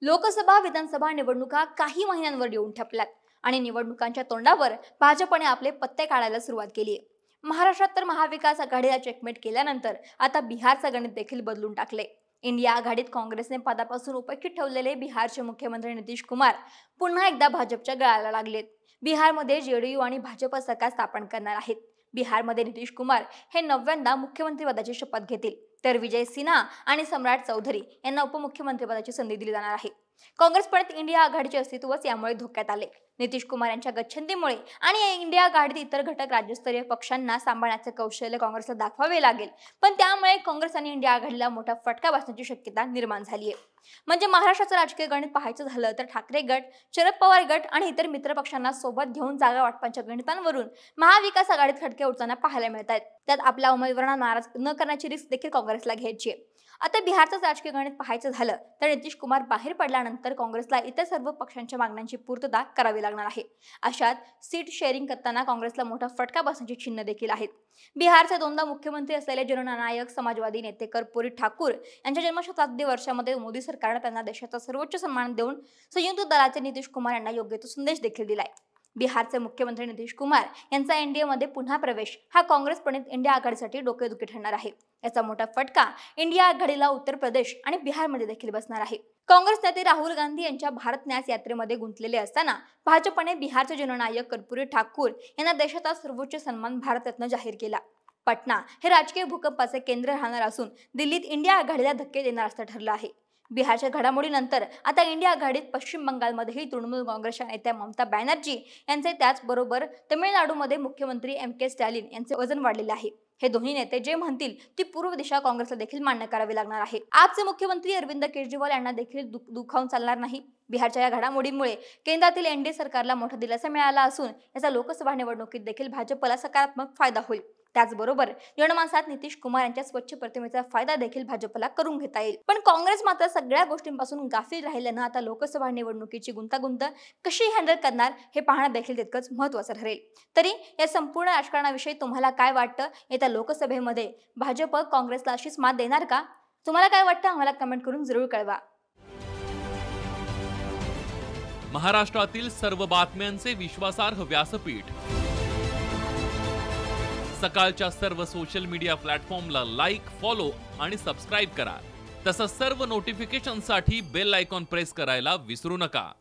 लोकसभा विधानसभा निवडणुका काही महिन्यांवर येऊन ठेपल्यात आणि निवडणुकांच्या तोंडावर भाजपने आपले पत्ते काढायला सुरुवात केली आहे। महाराष्ट्रात तर महाविकास आघाडीला चेकमेट केल्यानंतर आता बिहारचं गणित देखील बदलून टाकले। इंडिया आघाडीत काँग्रेसने पदापासून उपेक्षित ठेवलेले बिहारचे मुख्यमंत्री नितीश कुमार पुन्हा एकदा भाजपच्या गळाला लागलेत। बिहारमध्ये जेडीयू आणि भाजप सरकार स्थापन करणार आहेत। बिहारमध्ये नितीश कुमार हे 9व्यांदा मुख्यमंत्रीपदाची शपथ घेतील, तर विजय सिन्हा आणि सम्राट चौधरी यांना उपमुख्यमंत्रीपदाची संधी दिली जाणार आहे। काँग्रेस प्रणित इंडिया आघाडीचे अस्तित्वच यामुळे धोक्यात आले। नितीश कुमार यांच्या गच्छंतीमुळे आणि इंडिया आघाडीत इतर घटक राज्यस्तरीय पक्षांना सांभाळण्याचे कौशल्य काँग्रेसला दाखवावे लागेल, पण त्यामुळे काँग्रेस आणि इंडिया आघाडीला मोठा फटका बसण्याची शक्यता निर्माण झाली आहे। म्हणजे महाराष्ट्राचं राजकीय गणित पाहायचं झालं तर ठाकरे गट, शरद पवार गट आणि इतर मित्र पक्षांना सोबत घेऊन जागा वाटपांच्या गणितांवरून महाविकास आघाडीत खटके उडताना पाहायला मिळत आहेत। त्यात आपल्या उमेदवारांना नाराज न करण्याची रिस्क देखील काँग्रेसला घ्यायची आहे। आता बिहारचं राजकीय गणित पाहायचं झालं तर नितीश कुमार बाहेर पडल्यानंतर काँग्रेसला इतर सर्व पक्षांच्या मागण्यांची पूर्तता करावी लागणार आहे। अशात सीट शेअरिंग करताना काँग्रेसला मोठा फटका बसण्याची चिन्ह देखील आहेत। बिहारचे 2दा मुख्यमंत्री असलेले जननायक समाजवादी नेते कर्पूरी ठाकूर यांच्या जन्मशताब्दी वर्षामध्ये मोदी सरकारने त्यांना देशाचा सर्वोच्च सन्मान देऊन संयुक्त दलाचे नितीश कुमार यांना योग्य तो संदेश देखील दिलाय। बिहारचे मुख्यमंत्री नितीश कुमार यांचा एनडीए मध्ये पुन्हा प्रवेश हा काँग्रेस प्रणित इंडिया आघाडीसाठी डोकेदुखी ठरणार आहे। याचा मोठा फटका इंडिया आघाडीला उत्तर प्रदेश आणि बिहारमध्ये देखील बसणार आहे। काँग्रेस नेते राहुल गांधी यांच्या भारत न्यास यात्रेमध्ये गुंतलेले असताना भाजपने बिहारचे जननायक कर्पूरी ठाकूर यांना देशाचा सर्वोच्च सन्मान भारतरत्न जाहीर केला। पटना हे राजकीय भूकंपाचे केंद्र राहणार असून दिल्लीत इंडिया आघाडीला धक्के देणार असं ठरलं आहे। बिहारच्या घडामोडीनंतर आता इंडिया आघाडीत पश्चिम बंगालमध्येही तृणमूल काँग्रेसच्या नेत्या ममता बॅनर्जी यांचे, त्याचबरोबर तामिळनाडूमध्ये मुख्यमंत्री के स्टॅलिन यांचे वजन वाढलेले आहे। हे दोन्ही नेते जे म्हणतील ती पूर्व दिशा काँग्रेसला देखील मान्य करावी लागणार आहे। आपचे मुख्यमंत्री अरविंद केजरीवाल यांना देखील दुखावून चालणार नाही। बिहारच्या या घडामोडीमुळे केंद्रातील एनडीए सरकारला मोठा दिलासा मिळाला असून याचा लोकसभा निवडणुकीत देखील भाजपला सकारात्मक फायदा होईल। त्याचबरोबर जनमानसात नितीश कुमार यांच्या स्वच्छ प्रतिमेचा फायदा देखील भाजपला करून घेता येईल। पण काँग्रेस मात्र सगळ्या गोष्टींपासून गाफील राहिल्यानं आता लोकसभा निवडणुकीची गुंतागुंत कशी हँडल करणार हे पाहणं देखील तितकंच महत्त्वाचं ठरेल। तरी या संपूर्ण राजकारणाविषयी तुम्हाला काय वाटतं? येत्या लोकसभेमध्ये भाजप काँग्रेसला अशीच मात देणार का? तुम्हाला काय वाटतं आम्हाला कमेंट करून जरूर कळवा। महाराष्ट्रातील सर्व बातम्यांचे विश्वासार्ह व्यासपीठ, सकाळच्या सर्व सोशल मीडिया प्लॅटफॉर्मला लाईक, फॉलो आणि सबस्क्राईब करा। तसंच सर्व नोटिफिकेशनसाठी बेल आयकॉन प्रेस करायला विसरू नका।